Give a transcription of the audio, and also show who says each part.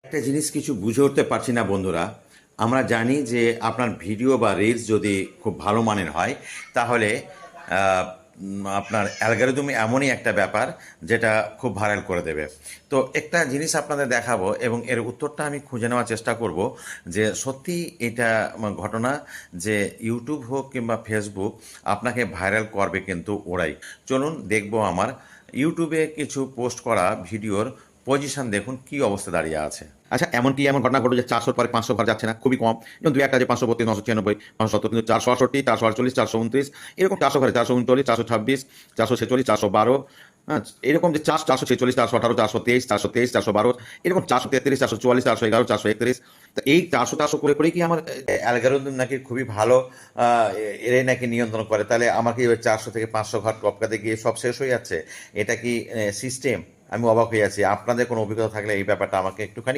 Speaker 1: একটা জিনিস কিছু বুঝে উঠতে পারছি না বন্ধুরা। আমরা জানি যে আপনার ভিডিও বা রিলস যদি খুব ভালো মানের হয় তাহলে আপনার অ্যালগরিদম এমনই একটা ব্যাপার যেটা খুব ভাইরাল করে দেবে। তো একটা জিনিস আপনাদের দেখাবো এবং এর উত্তরটা আমি খুঁজে নেওয়ার চেষ্টা করব যে সত্যি এটা ঘটনা যে ইউটিউব হোক কিংবা ফেসবুক আপনাকে ভাইরাল করবে কিন্তু ওরাই। চলুন দেখবো আমার ইউটিউবে কিছু পোস্ট করা ভিডিওর পজিশন দেখুন কি অবস্থা দাঁড়িয়ে আছে। আচ্ছা, এমন ঘটনা ঘটে যে 400 পরে 500 ঘর যাচ্ছে না, খুবই কম। যেমন দুই একটা যে 532, 996, 570, কিন্তু 468, 448, 429, এরকম 400 ঘরে 439, 426, 446, 412, হ্যাঁ, এরকম যে 446, 418, 423, 423, 412, এরকম 433, 444, 411, 431। তো এই 400 করে করে কি আমার অ্যালগরিদম নাকি খুবই ভালো, এরাই নাকি নিয়ন্ত্রণ করে। তাহলে আমার কি ওই 400 থেকে 500 ঘর টপকাতে গিয়ে সব শেষ হয়ে যাচ্ছে? এটা কি সিস্টেম? আমি অবাক হয়ে আছি। আপনাদের কোনো অভিজ্ঞতা থাকলে এই ব্যাপারটা আমাকে একটুখানি